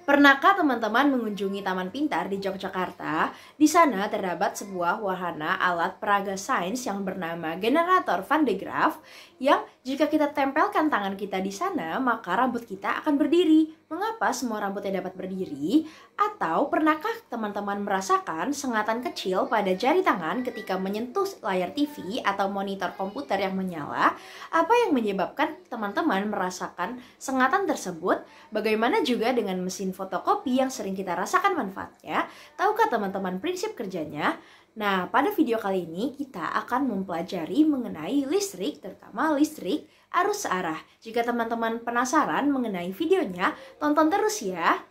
Pernahkah teman-teman mengunjungi Taman Pintar di Yogyakarta? Di sana terdapat sebuah wahana alat peraga sains yang bernama generator Van de Graaff yang jika kita tempelkan tangan kita di sana, maka rambut kita akan berdiri. Mengapa semua rambutnya dapat berdiri? Atau pernahkah teman-teman merasakan sengatan kecil pada jari tangan ketika menyentuh layar TV atau monitor komputer yang menyala? Apa yang menyebabkan teman-teman merasakan sengatan tersebut? Bagaimana juga dengan mesin fotokopi yang sering kita rasakan manfaatnya? Tahukah teman-teman prinsip kerjanya? Nah, pada video kali ini kita akan mempelajari mengenai listrik, terutama listrik arus searah. Jika teman-teman penasaran mengenai videonya, tonton terus ya.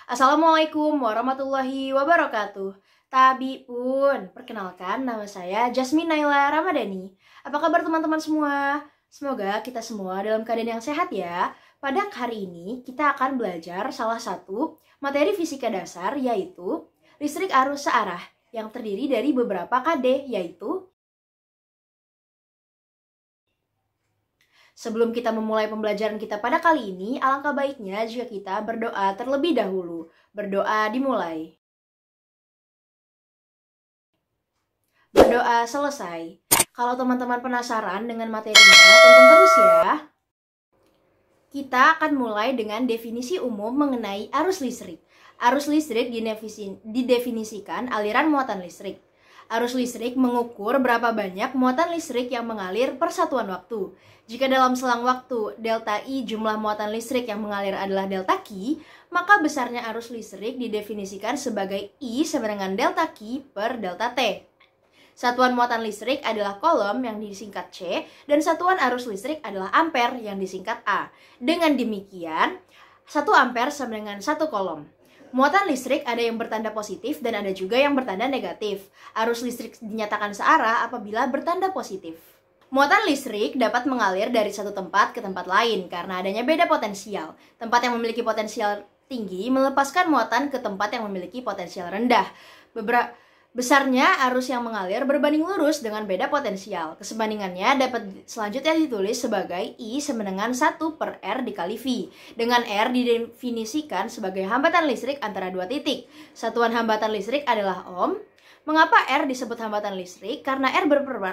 Assalamualaikum warahmatullahi wabarakatuh. Tabi pun, perkenalkan nama saya Jasmine Naila Ramadhani. Apa kabar teman-teman semua? Semoga kita semua dalam keadaan yang sehat ya. Pada hari ini kita akan belajar salah satu materi fisika dasar yaitu listrik arus searah yang terdiri dari beberapa KD yaitu. Sebelum kita memulai pembelajaran kita pada kali ini, alangkah baiknya jika kita berdoa terlebih dahulu. Berdoa dimulai. Berdoa selesai. Kalau teman-teman penasaran dengan materinya, tonton terus ya. Kita akan mulai dengan definisi umum mengenai arus listrik. Arus listrik didefinisikan aliran muatan listrik. Arus listrik mengukur berapa banyak muatan listrik yang mengalir per satuan waktu. Jika dalam selang waktu delta I jumlah muatan listrik yang mengalir adalah delta Q, maka besarnya arus listrik didefinisikan sebagai I sama dengan delta Q per delta T. Satuan muatan listrik adalah kolom yang disingkat C, dan satuan arus listrik adalah ampere yang disingkat A. Dengan demikian, 1 ampere sama dengan 1 kolom. Muatan listrik ada yang bertanda positif dan ada juga yang bertanda negatif. Arus listrik dinyatakan searah apabila bertanda positif. Muatan listrik dapat mengalir dari satu tempat ke tempat lain karena adanya beda potensial. Tempat yang memiliki potensial tinggi melepaskan muatan ke tempat yang memiliki potensial rendah. Besarnya arus yang mengalir berbanding lurus dengan beda potensial. Kesebandingannya dapat selanjutnya ditulis sebagai I sama dengan 1 per R dikali V. Dengan R didefinisikan sebagai hambatan listrik antara dua titik. Satuan hambatan listrik adalah ohm. Mengapa R disebut hambatan listrik? Karena R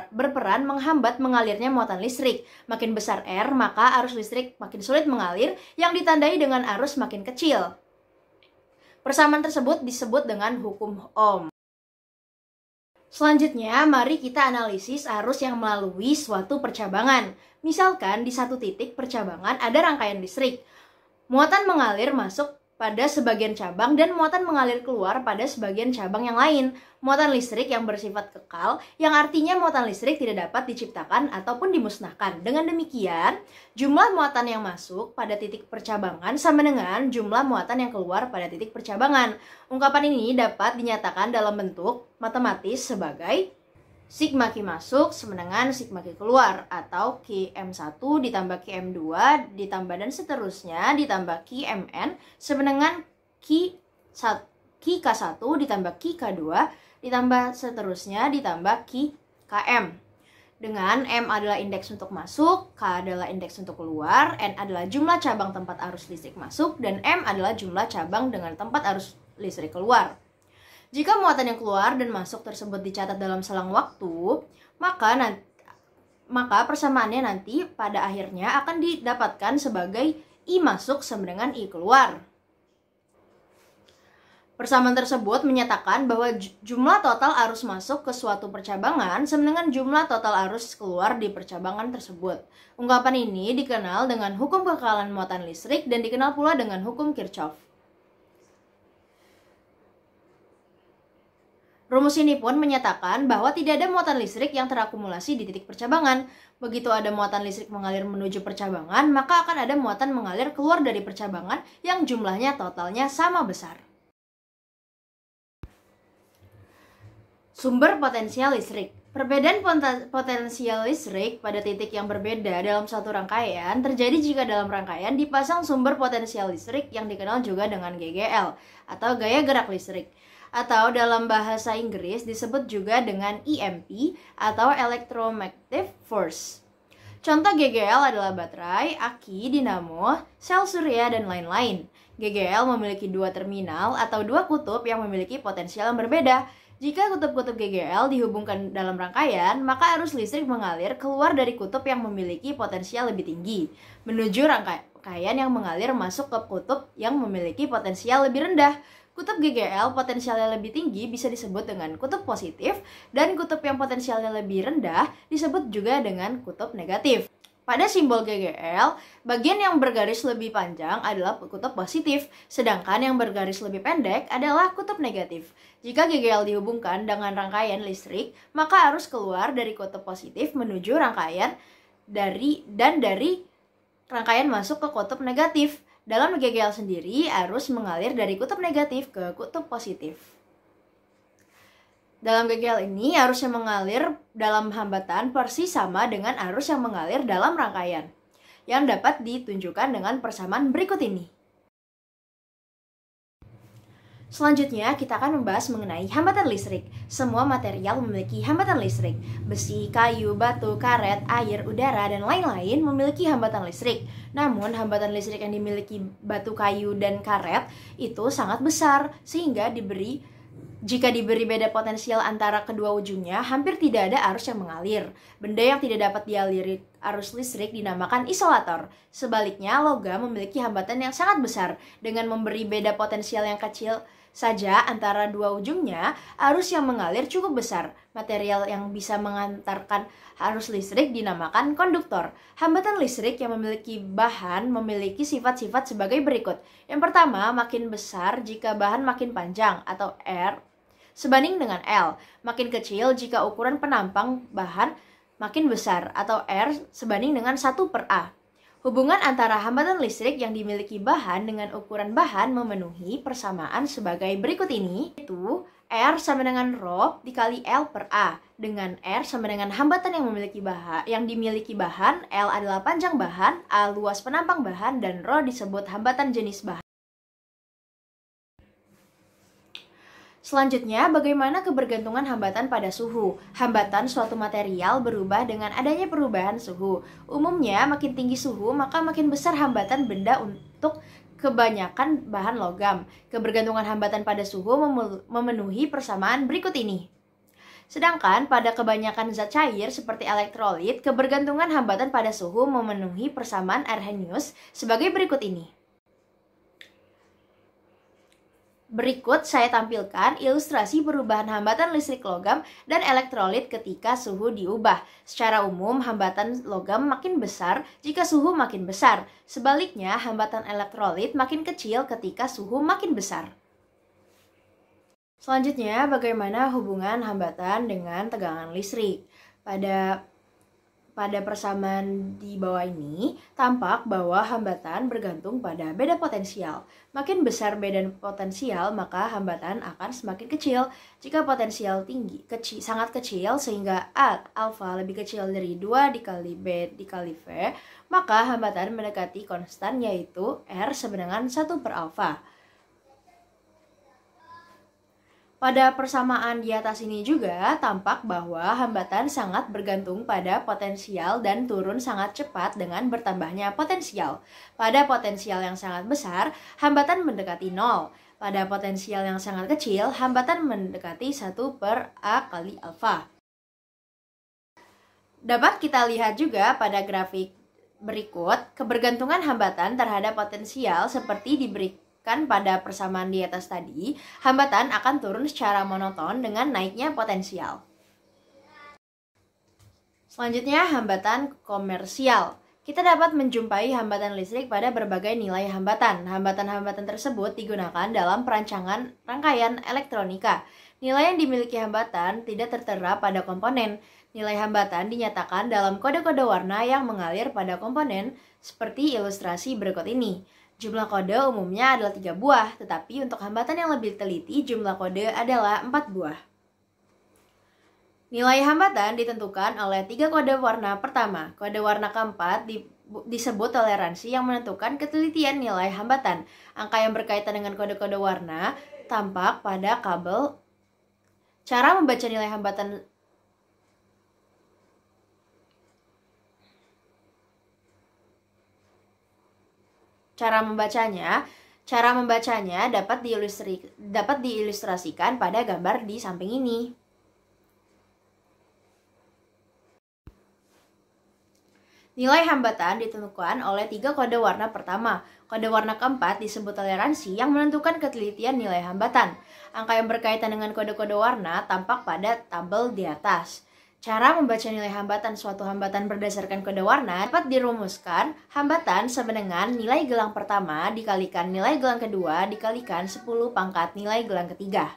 berperan menghambat mengalirnya muatan listrik. Makin besar R, maka arus listrik makin sulit mengalir yang ditandai dengan arus makin kecil. Persamaan tersebut disebut dengan hukum Ohm. Selanjutnya, mari kita analisis arus yang melalui suatu percabangan. Misalkan di satu titik percabangan ada rangkaian listrik. Muatan mengalir masuk pada sebagian cabang dan muatan mengalir keluar pada sebagian cabang yang lain. Muatan listrik yang bersifat kekal, yang artinya muatan listrik tidak dapat diciptakan ataupun dimusnahkan. Dengan demikian, jumlah muatan yang masuk pada titik percabangan sama dengan jumlah muatan yang keluar pada titik percabangan. Ungkapan ini dapat dinyatakan dalam bentuk matematis sebagai sigma Q masuk sama dengan sigma Q keluar, atau Qm1 ditambah Qm2 ditambah dan seterusnya ditambah Qmn sama dengan Qk1 ditambah Qk2 ditambah seterusnya ditambah Qkm. Dengan M adalah indeks untuk masuk, K adalah indeks untuk keluar, N adalah jumlah cabang tempat arus listrik masuk, dan M adalah jumlah cabang dengan tempat arus listrik keluar. Jika muatan yang keluar dan masuk tersebut dicatat dalam selang waktu, maka persamaannya nanti pada akhirnya akan didapatkan sebagai I masuk sama dengan I keluar. Persamaan tersebut menyatakan bahwa jumlah total arus masuk ke suatu percabangan sama dengan jumlah total arus keluar di percabangan tersebut. Ungkapan ini dikenal dengan hukum kekekalan muatan listrik dan dikenal pula dengan hukum Kirchhoff. Rumus ini pun menyatakan bahwa tidak ada muatan listrik yang terakumulasi di titik percabangan. Begitu ada muatan listrik mengalir menuju percabangan, maka akan ada muatan mengalir keluar dari percabangan yang jumlahnya totalnya sama besar. Sumber potensial listrik. Perbedaan potensial listrik pada titik yang berbeda dalam satu rangkaian terjadi jika dalam rangkaian dipasang sumber potensial listrik yang dikenal juga dengan GGL atau gaya gerak listrik. Atau dalam bahasa Inggris disebut juga dengan EMP atau Electromagnetic Force. Contoh GGL adalah baterai, aki, dinamo, sel surya, dan lain-lain. GGL memiliki dua terminal atau dua kutub yang memiliki potensial yang berbeda. Jika kutub-kutub GGL dihubungkan dalam rangkaian, maka arus listrik mengalir keluar dari kutub yang memiliki potensial lebih tinggi, menuju rangkaian yang mengalir masuk ke kutub yang memiliki potensial lebih rendah. Kutub GGL potensialnya lebih tinggi bisa disebut dengan kutub positif, dan kutub yang potensialnya lebih rendah disebut juga dengan kutub negatif. Pada simbol GGL, bagian yang bergaris lebih panjang adalah kutub positif, sedangkan yang bergaris lebih pendek adalah kutub negatif. Jika GGL dihubungkan dengan rangkaian listrik, maka arus keluar dari kutub positif menuju rangkaian dari rangkaian masuk ke kutub negatif. Dalam GGL sendiri, arus mengalir dari kutub negatif ke kutub positif. Dalam GGL ini, arus yang mengalir dalam hambatan persis sama dengan arus yang mengalir dalam rangkaian, yang dapat ditunjukkan dengan persamaan berikut ini. Selanjutnya, kita akan membahas mengenai hambatan listrik. Semua material memiliki hambatan listrik. Besi, kayu, batu, karet, air, udara, dan lain-lain memiliki hambatan listrik. Namun, hambatan listrik yang dimiliki batu, kayu, dan karet itu sangat besar, sehingga jika diberi beda potensial antara kedua ujungnya, hampir tidak ada arus yang mengalir. Benda yang tidak dapat dialiri arus listrik dinamakan isolator. Sebaliknya, logam memiliki hambatan yang sangat besar. Dengan memberi beda potensial yang kecil saja antara dua ujungnya, arus yang mengalir cukup besar. Material yang bisa mengantarkan arus listrik dinamakan konduktor. Hambatan listrik yang memiliki bahan memiliki sifat-sifat sebagai berikut. Yang pertama, makin besar jika bahan makin panjang atau R sebanding dengan L. Makin kecil jika ukuran penampang bahan makin besar atau R sebanding dengan 1/A. Hubungan antara hambatan listrik yang dimiliki bahan dengan ukuran bahan memenuhi persamaan sebagai berikut ini, yaitu R sama dengan Rho dikali L/A, dengan R sama dengan hambatan yang dimiliki bahan, L adalah panjang bahan, A luas penampang bahan, dan Rho disebut hambatan jenis bahan. Selanjutnya, bagaimana kebergantungan hambatan pada suhu? Hambatan suatu material berubah dengan adanya perubahan suhu. Umumnya, makin tinggi suhu, maka makin besar hambatan benda untuk kebanyakan bahan logam. Kebergantungan hambatan pada suhu memenuhi persamaan berikut ini. Sedangkan pada kebanyakan zat cair seperti elektrolit, kebergantungan hambatan pada suhu memenuhi persamaan Arrhenius sebagai berikut ini. Berikut saya tampilkan ilustrasi perubahan hambatan listrik logam dan elektrolit ketika suhu diubah. Secara umum, hambatan logam makin besar jika suhu makin besar. Sebaliknya, hambatan elektrolit makin kecil ketika suhu makin besar. Selanjutnya, bagaimana hubungan hambatan dengan tegangan listrik? Pada persamaan di bawah ini, tampak bahwa hambatan bergantung pada beda potensial. Makin besar beda potensial, maka hambatan akan semakin kecil. Jika potensial sangat kecil, sehingga alfa lebih kecil dari 2 dikali B dikali V, maka hambatan mendekati konstan, yaitu R sama dengan 1/alfa. Pada persamaan di atas ini juga tampak bahwa hambatan sangat bergantung pada potensial dan turun sangat cepat dengan bertambahnya potensial. Pada potensial yang sangat besar, hambatan mendekati 0. Pada potensial yang sangat kecil, hambatan mendekati 1/A kali alfa. Dapat kita lihat juga pada grafik berikut, kebergantungan hambatan terhadap potensial seperti diberikan pada persamaan di atas tadi, hambatan akan turun secara monoton dengan naiknya potensial. Selanjutnya, hambatan komersial. Kita dapat menjumpai hambatan listrik pada berbagai nilai hambatan. Hambatan-hambatan tersebut digunakan dalam perancangan rangkaian elektronika. Nilai yang dimiliki hambatan tidak tertera pada komponen. Nilai hambatan dinyatakan dalam kode-kode warna yang mengalir pada komponen seperti ilustrasi berikut ini. Jumlah kode umumnya adalah 3 buah, tetapi untuk hambatan yang lebih teliti, jumlah kode adalah 4 buah. Nilai hambatan ditentukan oleh 3 kode warna pertama. Kode warna keempat disebut toleransi yang menentukan ketelitian nilai hambatan. Angka yang berkaitan dengan kode-kode warna tampak pada kabel. Cara membaca nilai hambatan Cara membacanya dapat diilustrasikan pada gambar di samping ini. Nilai hambatan ditentukan oleh 3 kode warna pertama. Kode warna keempat disebut toleransi yang menentukan ketelitian nilai hambatan. Angka yang berkaitan dengan kode-kode warna tampak pada tabel di atas. Cara membaca nilai hambatan suatu hambatan berdasarkan kode warna dapat dirumuskan hambatan sama dengan nilai gelang pertama dikalikan nilai gelang kedua dikalikan 10 pangkat nilai gelang ketiga.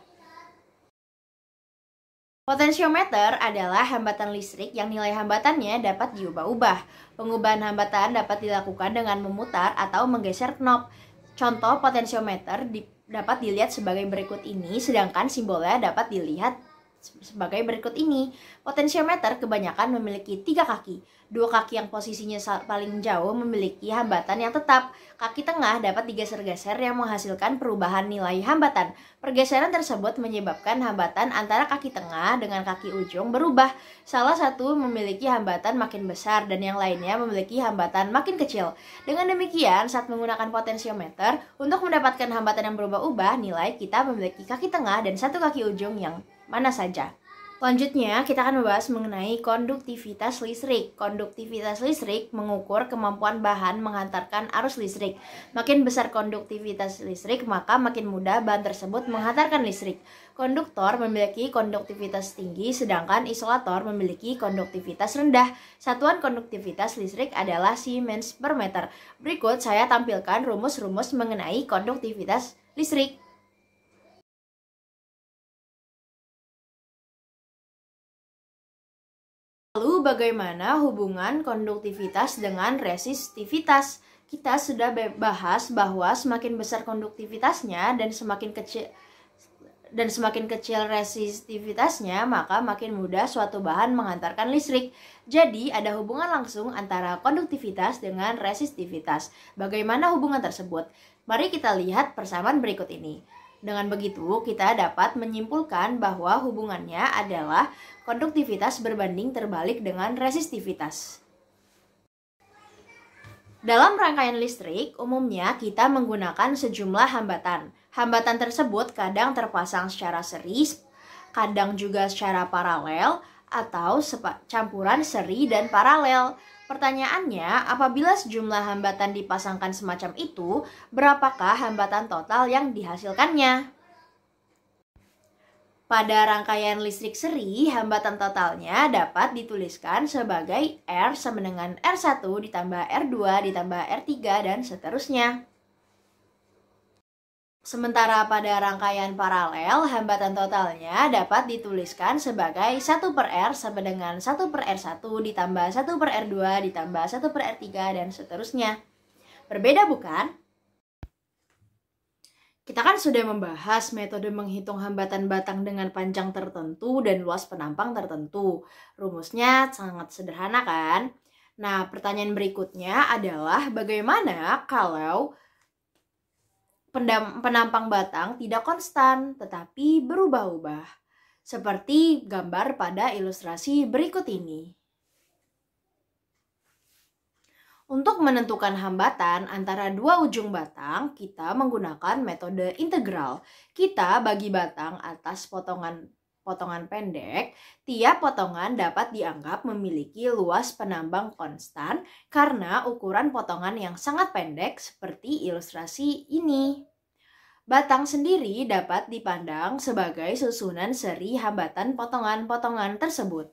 Potensiometer adalah hambatan listrik yang nilai hambatannya dapat diubah-ubah. Pengubahan hambatan dapat dilakukan dengan memutar atau menggeser knob. Contoh potensiometer dapat dilihat sebagai berikut ini, sedangkan simbolnya dapat dilihat sebagai berikut ini. Potensiometer kebanyakan memiliki 3 kaki. 2 kaki yang posisinya paling jauh memiliki hambatan yang tetap. Kaki tengah dapat digeser-geser yang menghasilkan perubahan nilai hambatan. Pergeseran tersebut menyebabkan hambatan antara kaki tengah dengan kaki ujung berubah. Salah satu memiliki hambatan makin besar dan yang lainnya memiliki hambatan makin kecil. Dengan demikian, saat menggunakan potensiometer, untuk mendapatkan hambatan yang berubah-ubah, nilai kita memiliki kaki tengah dan satu kaki ujung yang mana saja. Selanjutnya, kita akan membahas mengenai konduktivitas listrik. Konduktivitas listrik mengukur kemampuan bahan menghantarkan arus listrik. Makin besar konduktivitas listrik, maka makin mudah bahan tersebut menghantarkan listrik. Konduktor memiliki konduktivitas tinggi, sedangkan isolator memiliki konduktivitas rendah. Satuan konduktivitas listrik adalah Siemens per meter. Berikut saya tampilkan rumus-rumus mengenai konduktivitas listrik. Lalu bagaimana hubungan konduktivitas dengan resistivitas? Kita sudah bahas bahwa semakin besar konduktivitasnya dan semakin kecil resistivitasnya, maka makin mudah suatu bahan menghantarkan listrik. Jadi ada hubungan langsung antara konduktivitas dengan resistivitas. Bagaimana hubungan tersebut? Mari kita lihat persamaan berikut ini. Dengan begitu, kita dapat menyimpulkan bahwa hubungannya adalah konduktivitas berbanding terbalik dengan resistivitas. Dalam rangkaian listrik, umumnya kita menggunakan sejumlah hambatan. Hambatan tersebut kadang terpasang secara seri, kadang juga secara paralel, atau campuran seri dan paralel. Pertanyaannya, apabila sejumlah hambatan dipasangkan semacam itu, berapakah hambatan total yang dihasilkannya? Pada rangkaian listrik seri, hambatan totalnya dapat dituliskan sebagai R sama dengan R1 ditambah R2 ditambah R3 dan seterusnya. Sementara pada rangkaian paralel, hambatan totalnya dapat dituliskan sebagai 1 per R sama dengan 1 per R1 ditambah 1 per R2 ditambah 1 per R3 dan seterusnya. Berbeda bukan? Kita kan sudah membahas metode menghitung hambatan batang dengan panjang tertentu dan luas penampang tertentu. Rumusnya sangat sederhana kan? Nah, pertanyaan berikutnya adalah bagaimana kalau penampang batang tidak konstan tetapi berubah-ubah, seperti gambar pada ilustrasi berikut ini. Untuk menentukan hambatan antara dua ujung batang, kita menggunakan metode integral. Kita bagi batang atas potongan pendek. Tiap potongan dapat dianggap memiliki luas penambang konstan karena ukuran potongan yang sangat pendek seperti ilustrasi ini. Batang sendiri dapat dipandang sebagai susunan seri hambatan potongan-potongan tersebut.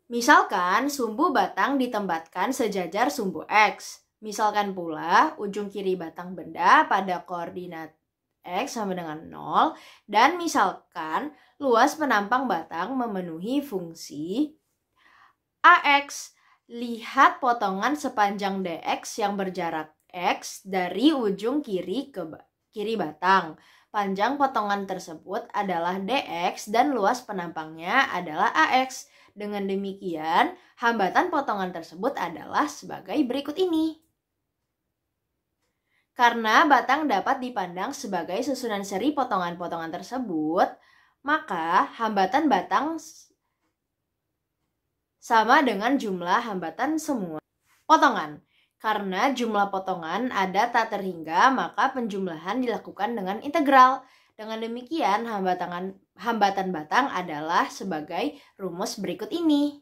Misalkan sumbu batang ditempatkan sejajar sumbu X. Misalkan pula ujung kiri batang benda pada koordinat X sama dengan 0. Dan misalkan luas penampang batang memenuhi fungsi AX. Lihat potongan sepanjang DX yang berjarak X dari ujung kiri ke kiri batang. Panjang potongan tersebut adalah DX dan luas penampangnya adalah AX. Dengan demikian, hambatan potongan tersebut adalah sebagai berikut ini. Karena batang dapat dipandang sebagai susunan seri potongan-potongan tersebut, maka hambatan batang sama dengan jumlah hambatan semua potongan. Karena jumlah potongan ada tak terhingga, maka penjumlahan dilakukan dengan integral. Dengan demikian, hambatan batang adalah sebagai rumus berikut ini.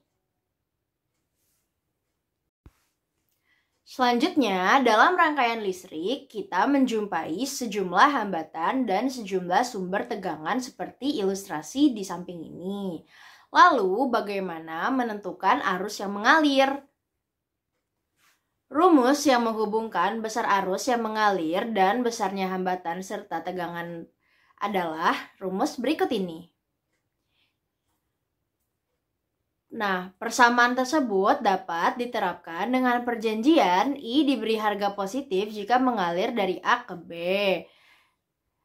Selanjutnya, dalam rangkaian listrik, kita menjumpai sejumlah hambatan dan sejumlah sumber tegangan seperti ilustrasi di samping ini. Lalu, bagaimana menentukan arus yang mengalir? Rumus yang menghubungkan besar arus yang mengalir dan besarnya hambatan serta tegangan adalah rumus berikut ini. Nah, persamaan tersebut dapat diterapkan dengan perjanjian I diberi harga positif jika mengalir dari A ke B.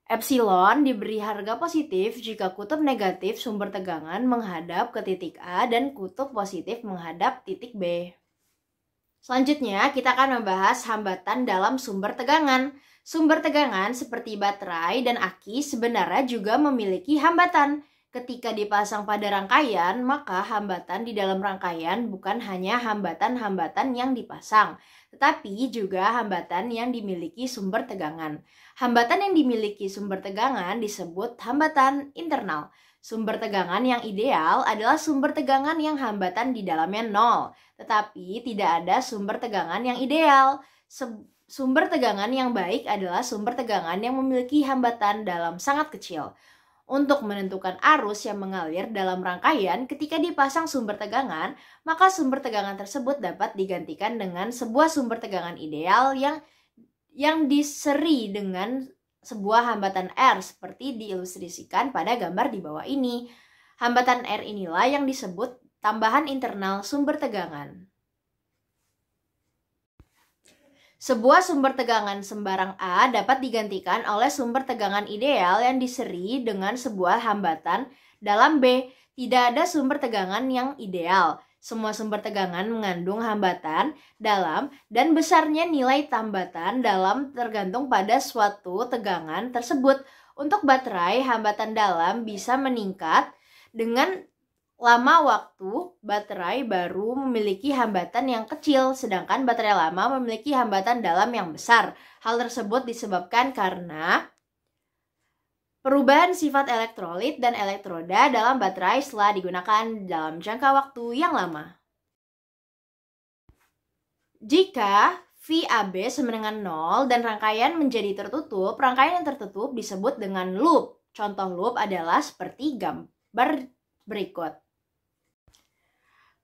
Epsilon diberi harga positif jika kutub negatif sumber tegangan menghadap ke titik A dan kutub positif menghadap titik B. Selanjutnya, kita akan membahas hambatan dalam sumber tegangan. Sumber tegangan seperti baterai dan aki sebenarnya juga memiliki hambatan. Ketika dipasang pada rangkaian, maka hambatan di dalam rangkaian bukan hanya hambatan-hambatan yang dipasang, tetapi juga hambatan yang dimiliki sumber tegangan. Hambatan yang dimiliki sumber tegangan disebut hambatan internal. Sumber tegangan yang ideal adalah sumber tegangan yang hambatan di dalamnya nol, tetapi tidak ada sumber tegangan yang ideal. Sumber tegangan yang baik adalah sumber tegangan yang memiliki hambatan dalam sangat kecil. Untuk menentukan arus yang mengalir dalam rangkaian ketika dipasang sumber tegangan, maka sumber tegangan tersebut dapat digantikan dengan sebuah sumber tegangan ideal yang diseri dengan sebuah hambatan R seperti diilustrasikan pada gambar di bawah ini. Hambatan R inilah yang disebut tambahan internal sumber tegangan. Sebuah sumber tegangan sembarang A dapat digantikan oleh sumber tegangan ideal yang diseri dengan sebuah hambatan dalam B. Tidak ada sumber tegangan yang ideal. Semua sumber tegangan mengandung hambatan dalam dan besarnya nilai tambatan dalam tergantung pada suatu tegangan tersebut. Untuk baterai, hambatan dalam bisa meningkat dengan lama waktu. Baterai baru memiliki hambatan yang kecil, sedangkan baterai lama memiliki hambatan dalam yang besar. Hal tersebut disebabkan karena perubahan sifat elektrolit dan elektroda dalam baterai setelah digunakan dalam jangka waktu yang lama. Jika VAB sama dengan 0 dan rangkaian menjadi tertutup, rangkaian yang tertutup disebut dengan loop. Contoh loop adalah seperti gambar berikut.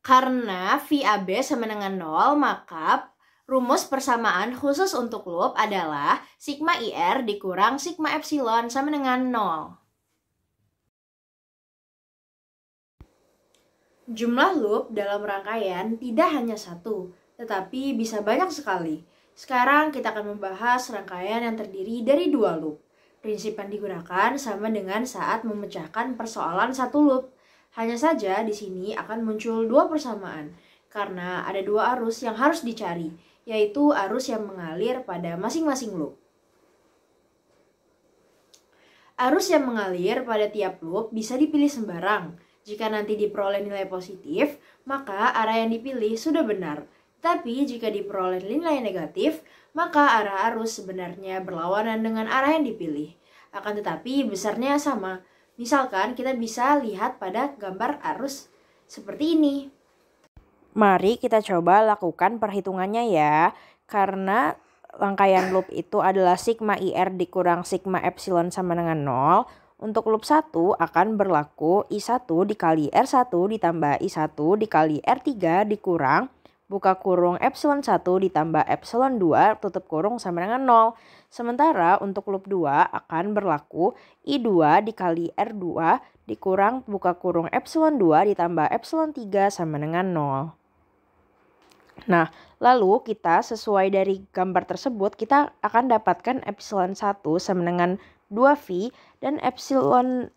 Karena VAB sama dengan 0, maka rumus persamaan khusus untuk loop adalah sigma IR dikurang sigma epsilon sama dengan 0. Jumlah loop dalam rangkaian tidak hanya satu, tetapi bisa banyak sekali. Sekarang kita akan membahas rangkaian yang terdiri dari 2 loop. Prinsip yang digunakan sama dengan saat memecahkan persoalan satu loop. Hanya saja di sini akan muncul 2 persamaan, karena ada 2 arus yang harus dicari, yaitu arus yang mengalir pada masing-masing loop. Arus yang mengalir pada tiap loop bisa dipilih sembarang. Jika nanti diperoleh nilai positif, maka arah yang dipilih sudah benar. Tapi jika diperoleh nilai negatif, maka arah arus sebenarnya berlawanan dengan arah yang dipilih. Akan tetapi besarnya sama. Misalkan kita bisa lihat pada gambar arus seperti ini. Mari kita coba lakukan perhitungannya ya. Karena rangkaian loop itu adalah sigma IR dikurang sigma epsilon sama dengan 0. Untuk loop 1 akan berlaku I1 dikali R1 ditambah I1 dikali R3 dikurang buka kurung epsilon 1 ditambah epsilon 2 tutup kurung sama dengan 0. Sementara untuk loop 2 akan berlaku I2 dikali R2 dikurang buka kurung epsilon 2 ditambah epsilon 3 sama dengan 0. Nah, lalu kita sesuai dari gambar tersebut kita akan dapatkan epsilon 1 sama dengan 2V dan epsilon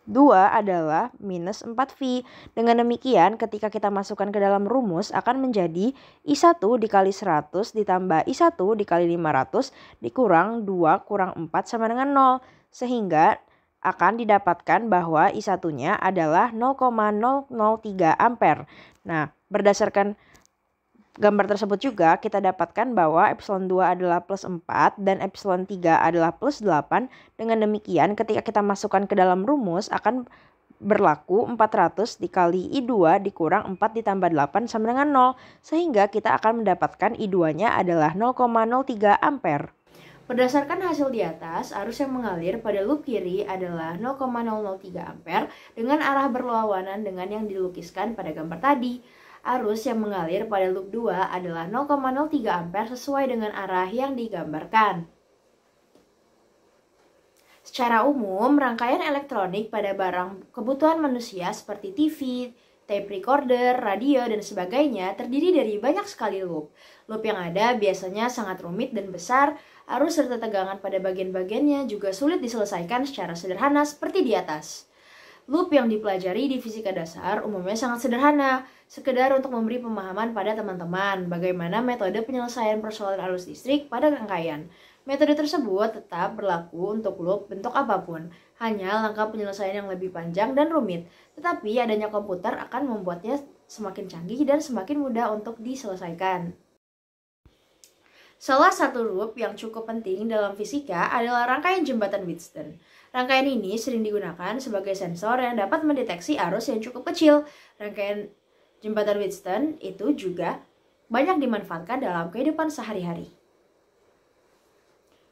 2 adalah minus 4V. Dengan demikian ketika kita masukkan ke dalam rumus akan menjadi I1 dikali 100 ditambah I1 dikali 500 dikurang 2 kurang 4 sama dengan 0. Sehingga akan didapatkan bahwa I1-nya adalah 0,003 ampere. Nah, berdasarkan gambar tersebut juga kita dapatkan bahwa epsilon 2 adalah plus 4 dan epsilon 3 adalah plus 8. Dengan demikian ketika kita masukkan ke dalam rumus akan berlaku 400 dikali I2 dikurang 4 ditambah 8 sama dengan 0. Sehingga kita akan mendapatkan I2-nya adalah 0,03 ampere. Berdasarkan hasil di atas, arus yang mengalir pada loop kiri adalah 0,003 ampere dengan arah berlawanan dengan yang dilukiskan pada gambar tadi. Arus yang mengalir pada loop 2 adalah 0,03 ampere sesuai dengan arah yang digambarkan. Secara umum, rangkaian elektronik pada barang kebutuhan manusia seperti TV, tape recorder, radio, dan sebagainya terdiri dari banyak sekali loop. Loop yang ada biasanya sangat rumit dan besar, arus serta tegangan pada bagian-bagiannya juga sulit diselesaikan secara sederhana seperti di atas. Loop yang dipelajari di fisika dasar umumnya sangat sederhana, sekedar untuk memberi pemahaman pada teman-teman bagaimana metode penyelesaian persoalan arus listrik pada rangkaian. Metode tersebut tetap berlaku untuk loop bentuk apapun, hanya langkah penyelesaian yang lebih panjang dan rumit, tetapi adanya komputer akan membuatnya semakin canggih dan semakin mudah untuk diselesaikan. Salah satu loop yang cukup penting dalam fisika adalah rangkaian jembatan Wheatstone. Rangkaian ini sering digunakan sebagai sensor yang dapat mendeteksi arus yang cukup kecil. Rangkaian jembatan Wheatstone itu juga banyak dimanfaatkan dalam kehidupan sehari-hari.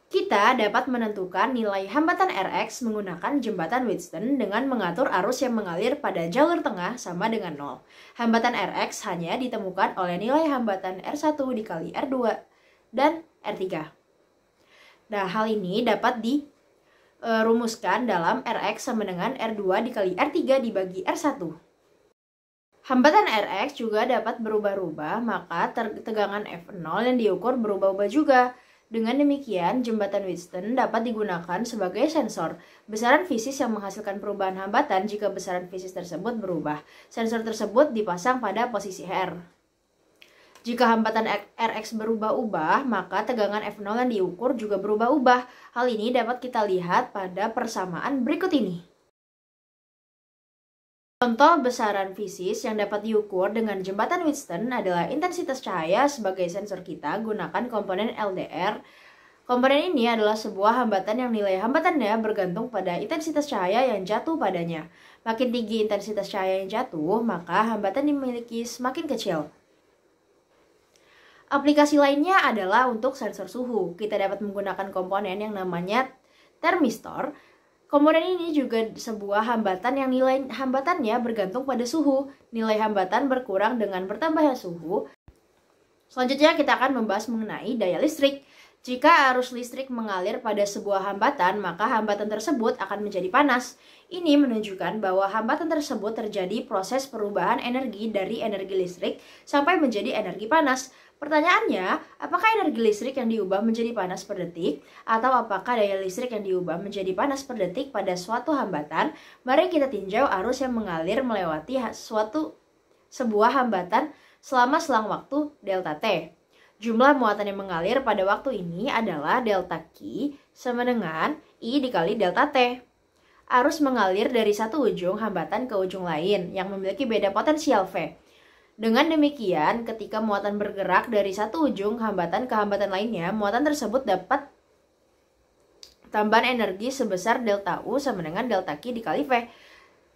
Kita dapat menentukan nilai hambatan Rx menggunakan jembatan Wheatstone dengan mengatur arus yang mengalir pada jalur tengah sama dengan 0. Hambatan Rx hanya ditemukan oleh nilai hambatan R1 dikali R2 dan R3. Nah, hal ini dapat dirumuskan dalam Rx sama dengan R2 dikali R3 dibagi R1. Hambatan Rx juga dapat berubah-ubah, maka tegangan F0 yang diukur berubah-ubah juga. Dengan demikian, jembatan Wheatstone dapat digunakan sebagai sensor. Besaran fisis yang menghasilkan perubahan hambatan jika besaran fisis tersebut berubah. Sensor tersebut dipasang pada posisi R. Jika hambatan Rx berubah-ubah, maka tegangan F0 yang diukur juga berubah-ubah. Hal ini dapat kita lihat pada persamaan berikut ini. Contoh besaran fisis yang dapat diukur dengan jembatan Wheatstone adalah intensitas cahaya sebagai sensor kita gunakan komponen LDR. Komponen ini adalah sebuah hambatan yang nilai hambatannya bergantung pada intensitas cahaya yang jatuh padanya. Makin tinggi intensitas cahaya yang jatuh, maka hambatan dimiliki semakin kecil. Aplikasi lainnya adalah untuk sensor suhu. Kita dapat menggunakan komponen yang namanya termistor. Komponen ini juga sebuah hambatan yang nilai hambatannya bergantung pada suhu. Nilai hambatan berkurang dengan bertambahnya suhu. Selanjutnya kita akan membahas mengenai daya listrik. Jika arus listrik mengalir pada sebuah hambatan, maka hambatan tersebut akan menjadi panas. Ini menunjukkan bahwa hambatan tersebut terjadi proses perubahan energi dari energi listrik sampai menjadi energi panas. Pertanyaannya, apakah energi listrik yang diubah menjadi panas per detik atau apakah daya listrik yang diubah menjadi panas per detik pada suatu hambatan? Mari kita tinjau arus yang mengalir melewati sebuah hambatan selama selang waktu delta T. Jumlah muatan yang mengalir pada waktu ini adalah delta Q sama dengan I dikali delta T. Arus mengalir dari satu ujung hambatan ke ujung lain yang memiliki beda potensial V. Dengan demikian, ketika muatan bergerak dari satu ujung hambatan ke hambatan lainnya, muatan tersebut dapat tambahan energi sebesar delta U sama dengan delta Q dikali V.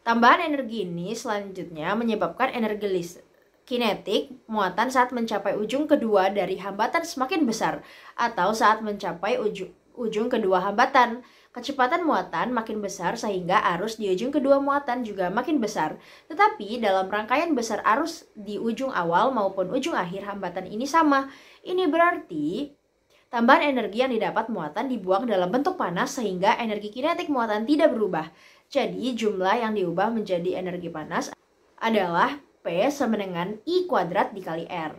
Tambahan energi ini selanjutnya menyebabkan energi kinetik muatan saat mencapai ujung kedua dari hambatan semakin besar atau saat mencapai ujung kedua hambatan. Kecepatan muatan makin besar sehingga arus di ujung kedua muatan juga makin besar. Tetapi dalam rangkaian besar arus di ujung awal maupun ujung akhir hambatan ini sama. Ini berarti tambahan energi yang didapat muatan dibuang dalam bentuk panas sehingga energi kinetik muatan tidak berubah. Jadi jumlah yang diubah menjadi energi panas adalah P sama dengan I kuadrat dikali R.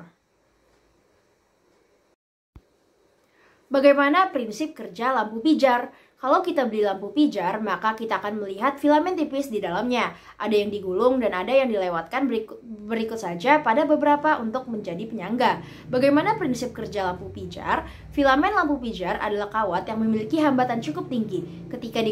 Bagaimana prinsip kerja lampu pijar? Kalau kita beli lampu pijar, maka kita akan melihat filamen tipis di dalamnya. Ada yang digulung dan ada yang dilewatkan berikut saja pada beberapa untuk menjadi penyangga. Bagaimana prinsip kerja lampu pijar? Filamen lampu pijar adalah kawat yang memiliki hambatan cukup tinggi. Ketika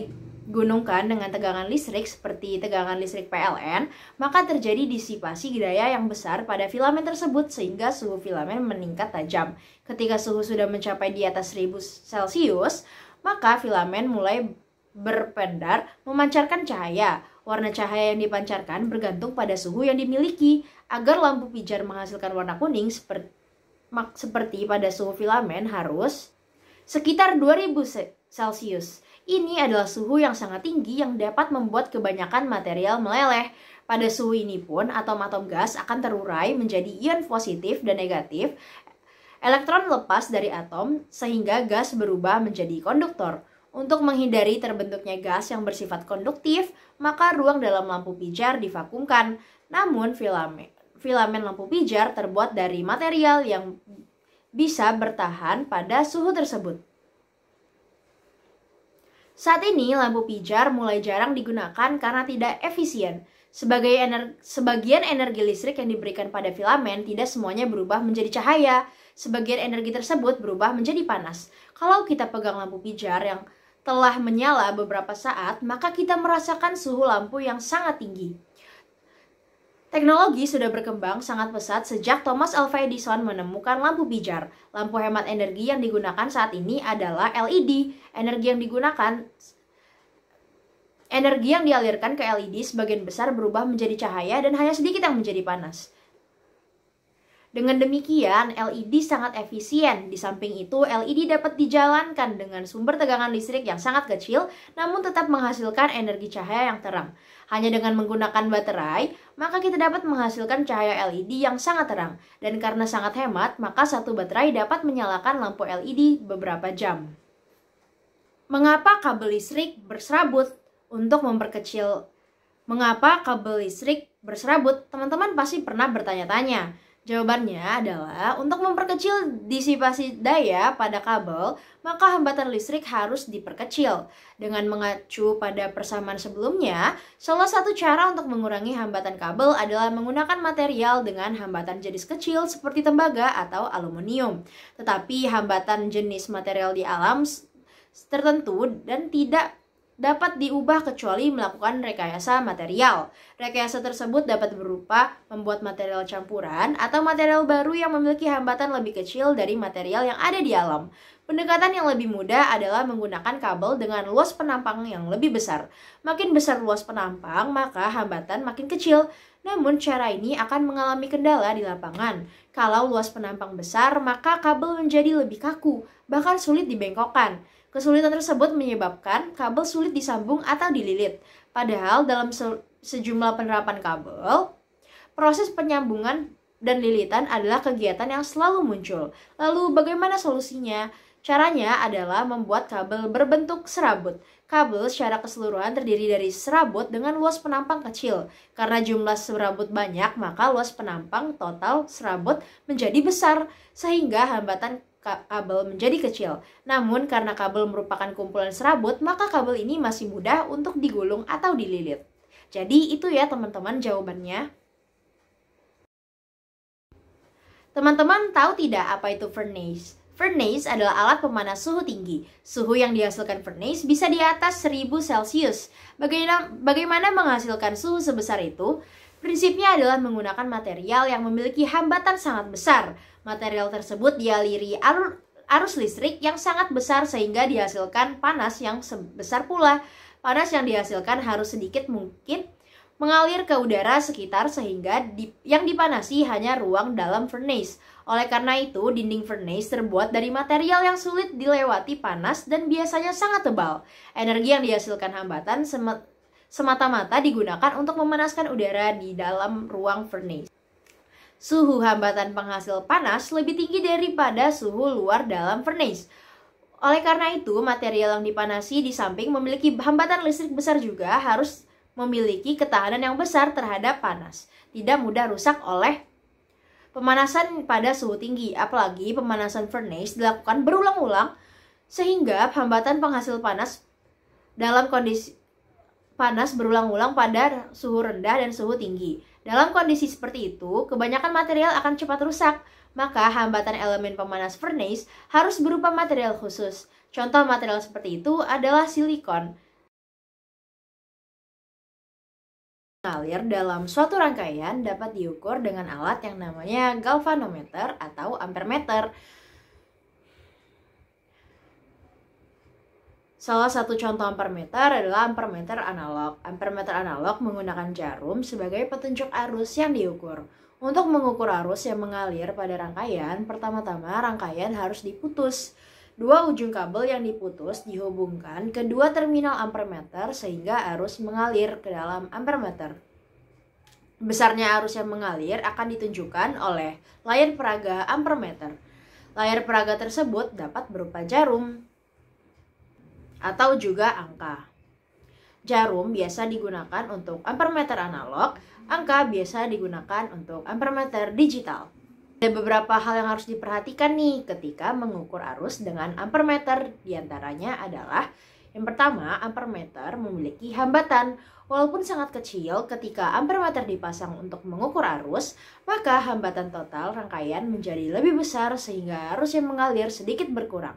gunungkan dengan tegangan listrik seperti tegangan listrik PLN, maka terjadi disipasi daya yang besar pada filamen tersebut sehingga suhu filamen meningkat tajam. Ketika suhu sudah mencapai di atas 1000 Celcius, maka filamen mulai berpendar memancarkan cahaya. Warna cahaya yang dipancarkan bergantung pada suhu yang dimiliki. Agar lampu pijar menghasilkan warna kuning seperti pada suhu filamen harus sekitar 2000 Celcius. Ini adalah suhu yang sangat tinggi yang dapat membuat kebanyakan material meleleh. Pada suhu ini pun atom-atom gas akan terurai menjadi ion positif dan negatif. Elektron lepas dari atom sehingga gas berubah menjadi konduktor. Untuk menghindari terbentuknya gas yang bersifat konduktif, maka ruang dalam lampu pijar divakumkan. Namun filamen lampu pijar terbuat dari material yang bisa bertahan pada suhu tersebut. Saat ini lampu pijar mulai jarang digunakan karena tidak efisien. Sebagian energi listrik yang diberikan pada filamen tidak semuanya berubah menjadi cahaya. Sebagian energi tersebut berubah menjadi panas. Kalau kita pegang lampu pijar yang telah menyala beberapa saat, maka kita merasakan suhu lampu yang sangat tinggi. Teknologi sudah berkembang sangat pesat sejak Thomas Alva Edison menemukan lampu pijar. Lampu hemat energi yang digunakan saat ini adalah LED. Energi yang dialirkan ke LED sebagian besar berubah menjadi cahaya dan hanya sedikit yang menjadi panas. Dengan demikian, LED sangat efisien. Di samping itu, LED dapat dijalankan dengan sumber tegangan listrik yang sangat kecil, namun tetap menghasilkan energi cahaya yang terang. Hanya dengan menggunakan baterai, maka kita dapat menghasilkan cahaya LED yang sangat terang. Dan karena sangat hemat, maka satu baterai dapat menyalakan lampu LED beberapa jam. Mengapa kabel listrik berserabut? Untuk memperkecil mengapa kabel listrik berserabut, teman-teman pasti pernah bertanya-tanya. Jawabannya adalah untuk memperkecil disipasi daya pada kabel, maka hambatan listrik harus diperkecil. Dengan mengacu pada persamaan sebelumnya, salah satu cara untuk mengurangi hambatan kabel adalah menggunakan material dengan hambatan jenis kecil seperti tembaga atau aluminium. Tetapi hambatan jenis material di alam tertentu dan tidak dapat diubah kecuali melakukan rekayasa material. Rekayasa tersebut dapat berupa membuat material campuran atau material baru yang memiliki hambatan lebih kecil dari material yang ada di alam. Pendekatan yang lebih mudah adalah menggunakan kabel dengan luas penampang yang lebih besar. Makin besar luas penampang, maka hambatan makin kecil. Namun cara ini akan mengalami kendala di lapangan. Kalau luas penampang besar, maka kabel menjadi lebih kaku, bahkan sulit dibengkokkan. Kesulitan tersebut menyebabkan kabel sulit disambung atau dililit. Padahal dalam sejumlah penerapan kabel, proses penyambungan dan lilitan adalah kegiatan yang selalu muncul. Lalu bagaimana solusinya? Caranya adalah membuat kabel berbentuk serabut. Kabel secara keseluruhan terdiri dari serabut dengan luas penampang kecil. Karena jumlah serabut banyak, maka luas penampang total serabut menjadi besar, sehingga hambatan kabel menjadi kecil. Namun karena kabel merupakan kumpulan serabut, maka kabel ini masih mudah untuk digulung atau dililit. Jadi itu ya teman-teman jawabannya. Teman-teman tahu tidak apa itu furnace? Furnace adalah alat pemanas suhu tinggi. Suhu yang dihasilkan furnace bisa di atas 1000 Celcius. Bagaimana menghasilkan suhu sebesar itu? Prinsipnya adalah menggunakan material yang memiliki hambatan sangat besar. Material tersebut dialiri arus listrik yang sangat besar sehingga dihasilkan panas yang sebesar pula. Panas yang dihasilkan harus sedikit mungkin mengalir ke udara sekitar sehingga yang dipanasi hanya ruang dalam furnace. Oleh karena itu, dinding furnace terbuat dari material yang sulit dilewati panas dan biasanya sangat tebal. Energi yang dihasilkan hambatan semata-mata digunakan untuk memanaskan udara di dalam ruang furnace. Suhu hambatan penghasil panas lebih tinggi daripada suhu luar dalam furnace. Oleh karena itu, material yang dipanasi di samping memiliki hambatan listrik besar juga harus memiliki ketahanan yang besar terhadap panas. Tidak mudah rusak oleh pemanasan pada suhu tinggi, apalagi pemanasan furnace dilakukan berulang-ulang sehingga hambatan penghasil panas dalam kondisi panas berulang-ulang pada suhu rendah dan suhu tinggi. Dalam kondisi seperti itu, kebanyakan material akan cepat rusak, maka hambatan elemen pemanas furnace harus berupa material khusus. Contoh material seperti itu adalah silikon. mengalir dalam suatu rangkaian dapat diukur dengan alat yang namanya galvanometer atau ampermeter. Salah satu contoh ampermeter adalah ampermeter analog. Ampermeter analog menggunakan jarum sebagai petunjuk arus yang diukur. Untuk mengukur arus yang mengalir pada rangkaian, pertama-tama rangkaian harus diputus. Dua ujung kabel yang diputus dihubungkan ke dua terminal ampermeter sehingga arus mengalir ke dalam ampermeter. Besarnya arus yang mengalir akan ditunjukkan oleh layar peraga ampermeter. Layar peraga tersebut dapat berupa jarum atau juga angka. Jarum biasa digunakan untuk ampermeter analog, angka biasa digunakan untuk ampermeter digital. Ada beberapa hal yang harus diperhatikan nih ketika mengukur arus dengan ampermeter. Di antaranya adalah yang pertama, ampermeter memiliki hambatan. Walaupun sangat kecil, ketika ampermeter dipasang untuk mengukur arus, maka hambatan total rangkaian menjadi lebih besar sehingga arus yang mengalir sedikit berkurang.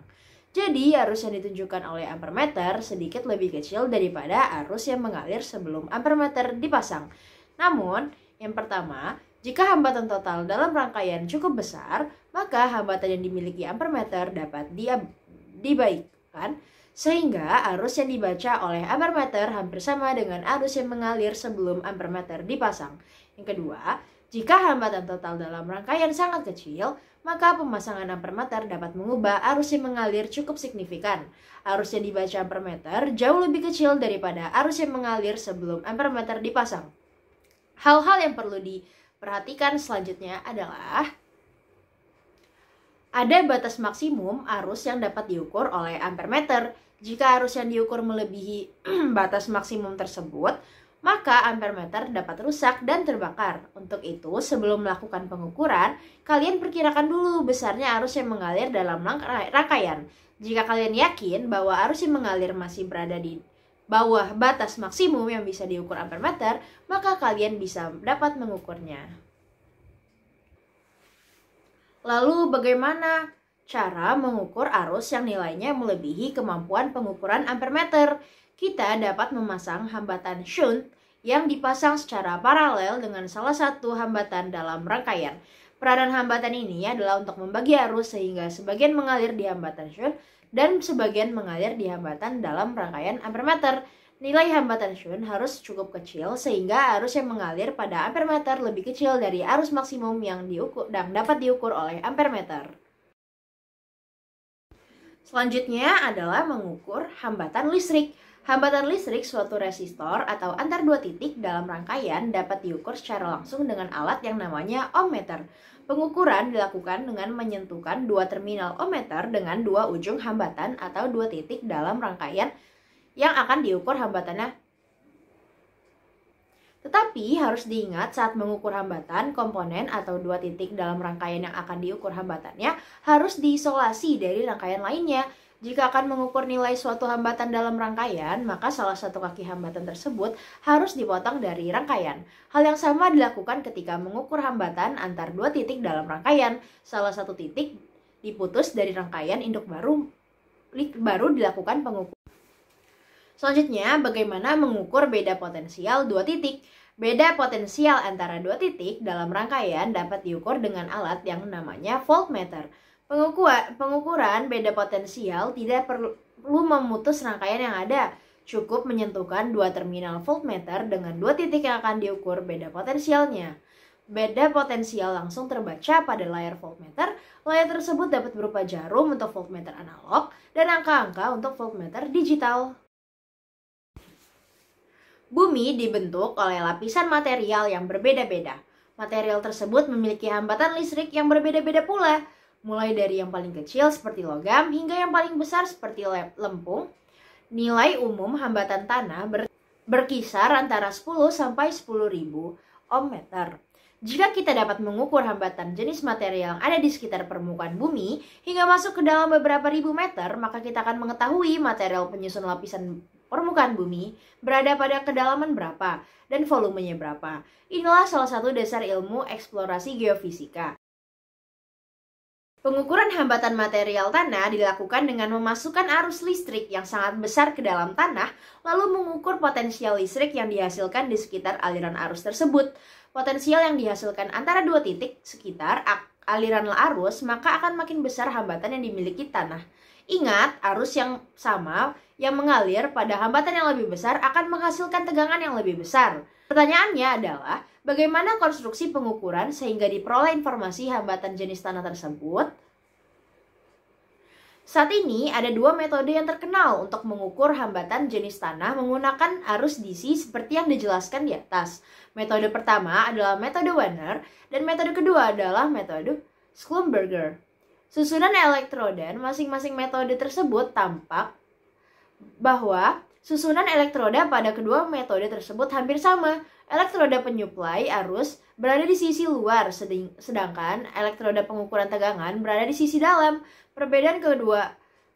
Jadi arus yang ditunjukkan oleh ampermeter sedikit lebih kecil daripada arus yang mengalir sebelum ampermeter dipasang. Namun, yang pertama, jika hambatan total dalam rangkaian cukup besar, maka hambatan yang dimiliki ampermeter dapat dibaikkan sehingga arus yang dibaca oleh ampermeter hampir sama dengan arus yang mengalir sebelum ampermeter dipasang. Yang kedua, jika hambatan total dalam rangkaian sangat kecil, maka pemasangan ampermeter dapat mengubah arus yang mengalir cukup signifikan. Arus yang dibaca ampermeter jauh lebih kecil daripada arus yang mengalir sebelum ampermeter dipasang. Hal-hal yang perlu diperhatikan selanjutnya adalah ada batas maksimum arus yang dapat diukur oleh ampermeter. Jika arus yang diukur melebihi batas maksimum tersebut, maka ampermeter dapat rusak dan terbakar. Untuk itu, sebelum melakukan pengukuran, kalian perkirakan dulu besarnya arus yang mengalir dalam rangkaian. Jika kalian yakin bahwa arus yang mengalir masih berada di bawah batas maksimum yang bisa diukur ampermeter, maka kalian bisa dapat mengukurnya. Lalu bagaimana cara mengukur arus yang nilainya melebihi kemampuan pengukuran ampermeter? Kita dapat memasang hambatan shunt yang dipasang secara paralel dengan salah satu hambatan dalam rangkaian. Peranan hambatan ini adalah untuk membagi arus sehingga sebagian mengalir di hambatan shunt dan sebagian mengalir di hambatan dalam rangkaian ampermeter. Nilai hambatan shunt harus cukup kecil sehingga arus yang mengalir pada ampermeter lebih kecil dari arus maksimum yang dapat diukur oleh ampermeter. Selanjutnya adalah mengukur hambatan listrik. Hambatan listrik suatu resistor atau antar dua titik dalam rangkaian dapat diukur secara langsung dengan alat yang namanya ohmmeter. Pengukuran dilakukan dengan menyentuhkan dua terminal ohmmeter dengan dua ujung hambatan atau dua titik dalam rangkaian yang akan diukur hambatannya. Tetapi harus diingat saat mengukur hambatan, komponen atau dua titik dalam rangkaian yang akan diukur hambatannya harus diisolasi dari rangkaian lainnya. Jika akan mengukur nilai suatu hambatan dalam rangkaian, maka salah satu kaki hambatan tersebut harus dipotong dari rangkaian. Hal yang sama dilakukan ketika mengukur hambatan antar dua titik dalam rangkaian. Salah satu titik diputus dari rangkaian induk baru dilakukan pengukuran. Selanjutnya, bagaimana mengukur beda potensial dua titik? Beda potensial antara dua titik dalam rangkaian dapat diukur dengan alat yang namanya voltmeter. Pengukuran beda potensial tidak perlu memutus rangkaian yang ada. Cukup menyentuhkan dua terminal voltmeter dengan dua titik yang akan diukur beda potensialnya. Beda potensial langsung terbaca pada layar voltmeter. Layar tersebut dapat berupa jarum untuk voltmeter analog dan angka-angka untuk voltmeter digital. Bumi dibentuk oleh lapisan material yang berbeda-beda. Material tersebut memiliki hambatan listrik yang berbeda-beda pula, mulai dari yang paling kecil seperti logam hingga yang paling besar seperti lempung. Nilai umum hambatan tanah berkisar antara 10 sampai 10.000 ohmmeter. Jika kita dapat mengukur hambatan jenis material yang ada di sekitar permukaan bumi hingga masuk ke dalam beberapa ribu meter, maka kita akan mengetahui material penyusun lapisan permukaan bumi berada pada kedalaman berapa dan volumenya berapa. Inilah salah satu dasar ilmu eksplorasi geofisika. Pengukuran hambatan material tanah dilakukan dengan memasukkan arus listrik yang sangat besar ke dalam tanah, lalu mengukur potensial listrik yang dihasilkan di sekitar aliran arus tersebut. Potensial yang dihasilkan antara dua titik sekitar aliran arus, maka akan makin besar hambatan yang dimiliki tanah. Ingat, arus yang sama yang mengalir pada hambatan yang lebih besar akan menghasilkan tegangan yang lebih besar. Pertanyaannya adalah, bagaimana konstruksi pengukuran sehingga diperoleh informasi hambatan jenis tanah tersebut? Saat ini ada dua metode yang terkenal untuk mengukur hambatan jenis tanah menggunakan arus DC seperti yang dijelaskan di atas. Metode pertama adalah metode Wiener dan metode kedua adalah metode Schlumberger. Susunan elektroda masing-masing metode tersebut tampak bahwa susunan elektroda pada kedua metode tersebut hampir sama. Elektroda penyuplai arus berada di sisi luar, sedangkan elektroda pengukuran tegangan berada di sisi dalam. Perbedaan kedua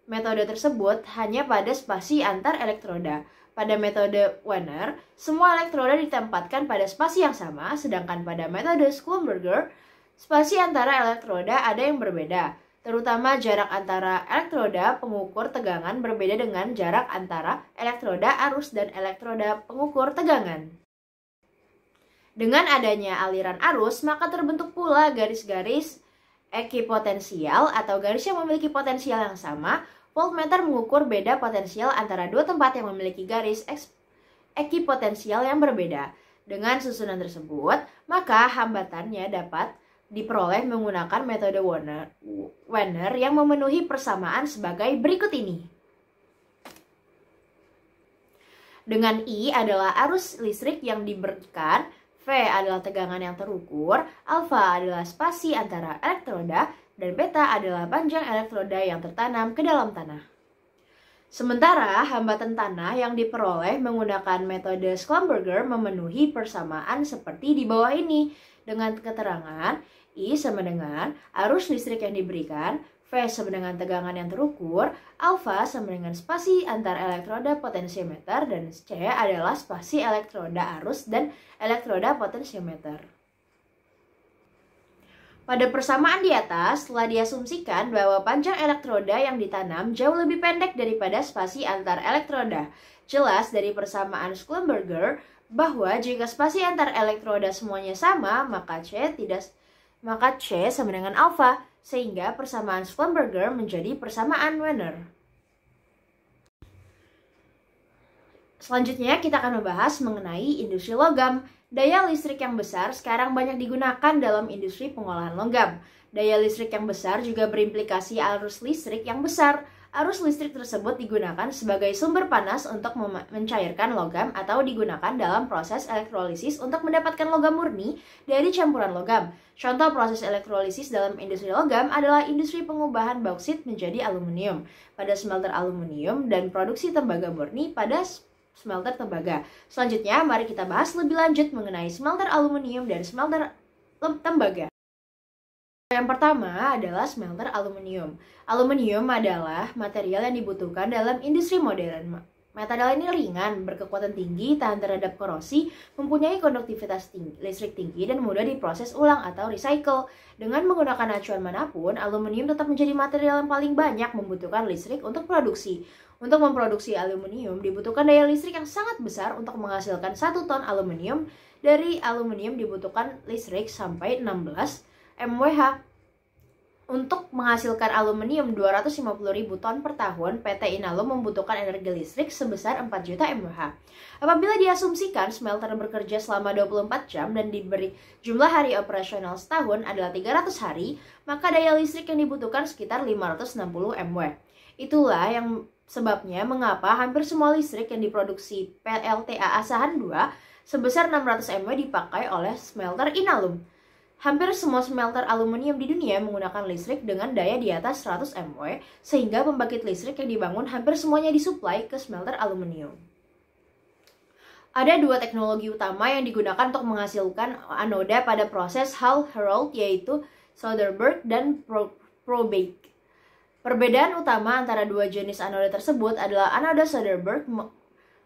metode tersebut hanya pada spasi antar elektroda. Pada metode Wiener, semua elektroda ditempatkan pada spasi yang sama, sedangkan pada metode Schlumberger, spasi antara elektroda ada yang berbeda. Terutama jarak antara elektroda pengukur tegangan berbeda dengan jarak antara elektroda arus dan elektroda pengukur tegangan. Dengan adanya aliran arus, maka terbentuk pula garis-garis ekipotensial atau garis yang memiliki potensial yang sama. Voltmeter mengukur beda potensial antara dua tempat yang memiliki garis ekipotensial yang berbeda. Dengan susunan tersebut, maka hambatannya dapat diperoleh menggunakan metode Wiener yang memenuhi persamaan sebagai berikut ini. Dengan I adalah arus listrik yang diberikan, V adalah tegangan yang terukur, alfa adalah spasi antara elektroda, dan beta adalah panjang elektroda yang tertanam ke dalam tanah. Sementara hambatan tanah yang diperoleh menggunakan metode Schlumberger memenuhi persamaan seperti di bawah ini, dengan keterangan I sama dengan arus listrik yang diberikan, V sama dengan tegangan yang terukur, alfa sama dengan spasi antar elektroda potensiometer, dan C adalah spasi elektroda arus dan elektroda potensiometer. Pada persamaan di atas, telah diasumsikan bahwa panjang elektroda yang ditanam jauh lebih pendek daripada spasi antar elektroda. Jelas dari persamaan Schlumberger bahwa jika spasi antar elektroda semuanya sama, maka C sama dengan alfa, sehingga persamaan Schlumberger menjadi persamaan Wiener. Selanjutnya kita akan membahas mengenai industri logam. Daya listrik yang besar sekarang banyak digunakan dalam industri pengolahan logam. Daya listrik yang besar juga berimplikasi arus listrik yang besar. Arus listrik tersebut digunakan sebagai sumber panas untuk mencairkan logam atau digunakan dalam proses elektrolisis untuk mendapatkan logam murni dari campuran logam. Contoh proses elektrolisis dalam industri logam adalah industri pengubahan bauksit menjadi aluminium pada smelter aluminium dan produksi tembaga murni pada smelter tembaga. Selanjutnya, mari kita bahas lebih lanjut mengenai smelter aluminium dan smelter tembaga. Yang pertama adalah smelter aluminium. Aluminium adalah material yang dibutuhkan dalam industri modern. Material ini ringan, berkekuatan tinggi, tahan terhadap korosi, mempunyai konduktivitas listrik tinggi, dan mudah diproses ulang atau recycle. Dengan menggunakan acuan manapun, aluminium tetap menjadi material yang paling banyak membutuhkan listrik untuk produksi. Untuk memproduksi aluminium, dibutuhkan daya listrik yang sangat besar. Untuk menghasilkan 1 ton aluminium, dari aluminium dibutuhkan listrik sampai 16 MWh. Untuk menghasilkan aluminium 250.000 ton per tahun, PT Inalum membutuhkan energi listrik sebesar 4 juta MWh. Apabila diasumsikan smelter bekerja selama 24 jam dan diberi jumlah hari operasional setahun adalah 300 hari, maka daya listrik yang dibutuhkan sekitar 560 MW. Itulah yang sebabnya mengapa hampir semua listrik yang diproduksi PLTA Asahan 2 sebesar 600 MW dipakai oleh smelter Inalum. Hampir semua smelter aluminium di dunia menggunakan listrik dengan daya di atas 100 MW, sehingga pembangkit listrik yang dibangun hampir semuanya disuplai ke smelter aluminium. Ada 2 teknologi utama yang digunakan untuk menghasilkan anoda pada proses Hall-Héroult, yaitu Soderberg dan Probake. Perbedaan utama antara 2 jenis anoda tersebut adalah anoda Soderberg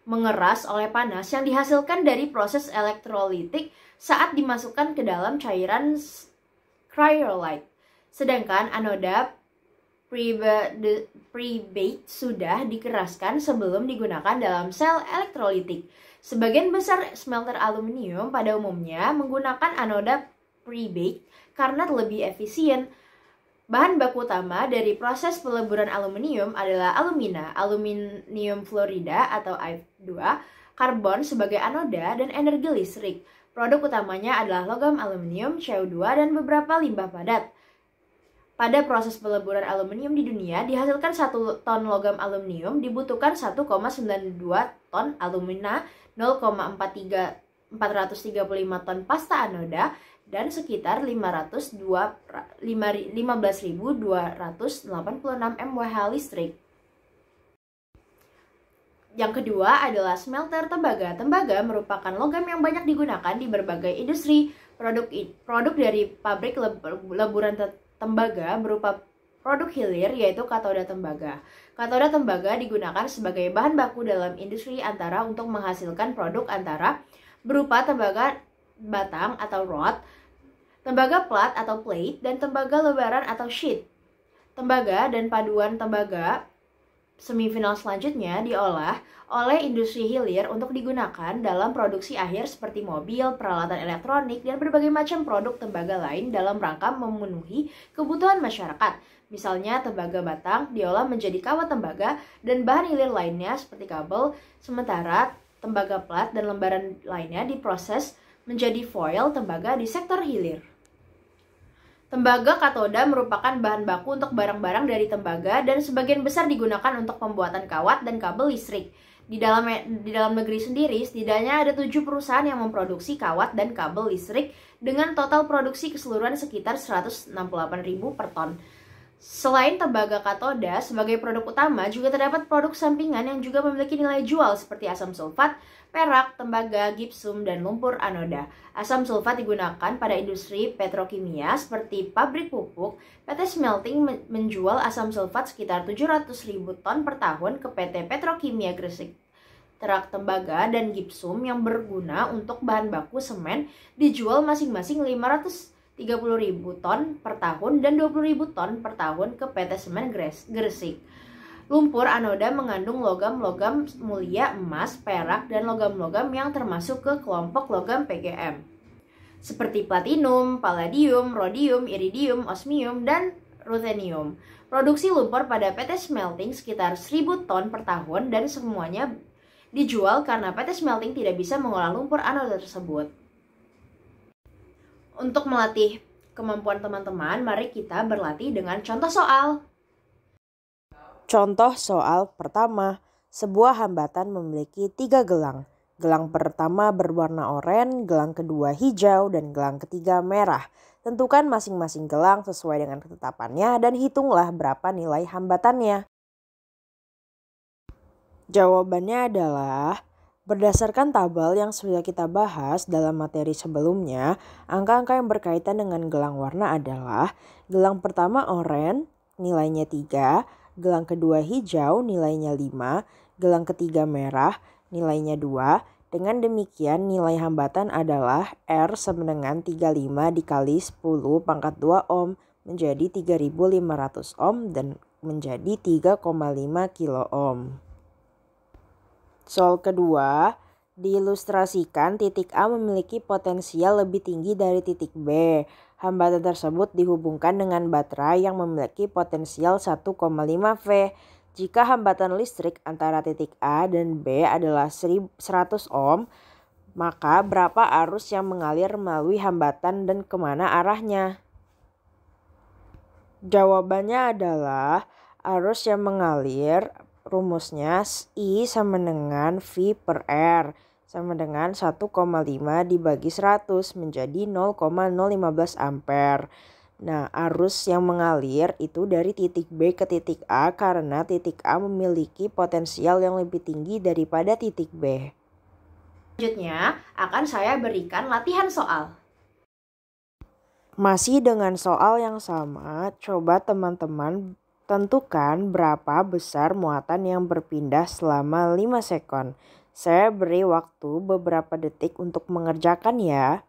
mengeras oleh panas yang dihasilkan dari proses elektrolitik saat dimasukkan ke dalam cairan cryolite. Sedangkan anoda pre-baked sudah dikeraskan sebelum digunakan dalam sel elektrolitik. Sebagian besar smelter aluminium pada umumnya menggunakan anoda pre-baked karena lebih efisien. Bahan baku utama dari proses peleburan aluminium adalah alumina, aluminium fluorida atau Af2, karbon sebagai anoda, dan energi listrik. Produk utamanya adalah logam aluminium, CO2, dan beberapa limbah padat. Pada proses peleburan aluminium di dunia, dihasilkan 1 ton logam aluminium dibutuhkan 1,92 ton alumina, 0,435 ton pasta anoda, dan sekitar 15.286 mWh listrik. Yang kedua adalah smelter tembaga. Tembaga merupakan logam yang banyak digunakan di berbagai industri. Produk dari pabrik leburan tembaga berupa produk hilir, yaitu katoda tembaga. Katoda tembaga digunakan sebagai bahan baku dalam industri antara untuk menghasilkan produk antara berupa tembaga batang atau rod, tembaga plat atau plate, dan tembaga lebaran atau sheet. Tembaga dan paduan tembaga semifinal selanjutnya diolah oleh industri hilir untuk digunakan dalam produksi akhir seperti mobil, peralatan elektronik, dan berbagai macam produk tembaga lain dalam rangka memenuhi kebutuhan masyarakat. Misalnya tembaga batang diolah menjadi kawat tembaga dan bahan hilir lainnya seperti kabel, sementara tembaga plat dan lembaran lainnya diproses menjadi foil tembaga di sektor hilir. Tembaga katoda merupakan bahan baku untuk barang-barang dari tembaga dan sebagian besar digunakan untuk pembuatan kawat dan kabel listrik. Di dalam negeri sendiri, setidaknya ada 7 perusahaan yang memproduksi kawat dan kabel listrik dengan total produksi keseluruhan sekitar 168.000 per ton. Selain tembaga katoda, sebagai produk utama juga terdapat produk sampingan yang juga memiliki nilai jual seperti asam sulfat, perak, tembaga, gipsum, dan lumpur anoda. Asam sulfat digunakan pada industri petrokimia seperti pabrik pupuk. PT Smelting menjual asam sulfat sekitar 700.000 ton per tahun ke PT Petrokimia Gresik. Terak tembaga dan gipsum yang berguna untuk bahan baku semen dijual masing-masing 530.000 ton per tahun dan 20.000 ton per tahun ke PT Semen Gresik. Lumpur anoda mengandung logam-logam mulia emas, perak, dan logam-logam yang termasuk ke kelompok logam PGM seperti platinum, palladium, rhodium, iridium, osmium, dan ruthenium. Produksi lumpur pada PT Smelting sekitar 1.000 ton per tahun dan semuanya dijual karena PT Smelting tidak bisa mengolah lumpur anoda tersebut. Untuk melatih kemampuan teman-teman, mari kita berlatih dengan contoh soal. Contoh soal pertama, sebuah hambatan memiliki 3 gelang. Gelang pertama berwarna oranye, gelang kedua hijau, dan gelang ketiga merah. Tentukan masing-masing gelang sesuai dengan ketetapannya dan hitunglah berapa nilai hambatannya. Jawabannya adalah, berdasarkan tabel yang sudah kita bahas dalam materi sebelumnya, angka-angka yang berkaitan dengan gelang warna adalah gelang pertama oranye, nilainya 3, gelang kedua hijau, nilainya 5, gelang ketiga merah, nilainya 2. Dengan demikian nilai hambatan adalah R sama dengan 35 dikali 10 pangkat 2 ohm menjadi 3.500 ohm dan menjadi 3,5 kilo ohm. Soal kedua, diilustrasikan titik A memiliki potensial lebih tinggi dari titik B. Hambatan tersebut dihubungkan dengan baterai yang memiliki potensial 1,5 V. Jika hambatan listrik antara titik A dan B adalah 100 ohm, maka berapa arus yang mengalir melalui hambatan dan kemana arahnya? Jawabannya adalah arus yang mengalir, rumusnya I sama dengan V per R sama dengan 1,5 dibagi 100 menjadi 0,015 ampere. Nah, arus yang mengalir itu dari titik B ke titik A karena titik A memiliki potensial yang lebih tinggi daripada titik B. Selanjutnya akan saya berikan latihan soal. Masih dengan soal yang sama, coba teman-teman tentukan berapa besar muatan yang berpindah selama 5 sekon. Saya beri waktu beberapa detik untuk mengerjakan ya.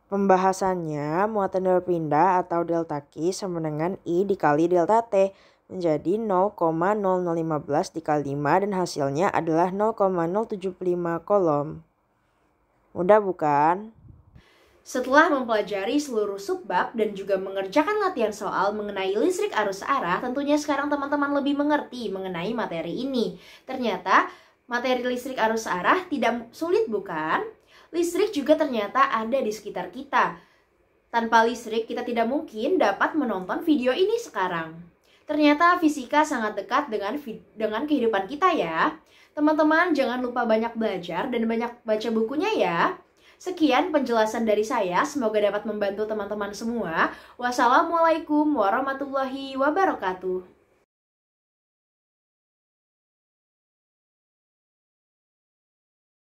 Pembahasannya, muatan berpindah atau delta Q sama dengan I dikali delta T menjadi 0,0015 dikali 5 dan hasilnya adalah 0,075 kolom. Mudah bukan? Setelah mempelajari seluruh subbab dan juga mengerjakan latihan soal mengenai listrik arus arah, tentunya sekarang teman-teman lebih mengerti mengenai materi ini. Ternyata materi listrik arus arah tidak sulit bukan? Listrik juga ternyata ada di sekitar kita. Tanpa listrik kita tidak mungkin dapat menonton video ini sekarang. Ternyata fisika sangat dekat dengan kehidupan kita ya. Teman-teman jangan lupa banyak belajar dan banyak baca bukunya ya. Sekian penjelasan dari saya, semoga dapat membantu teman-teman semua. Wassalamualaikum warahmatullahi wabarakatuh.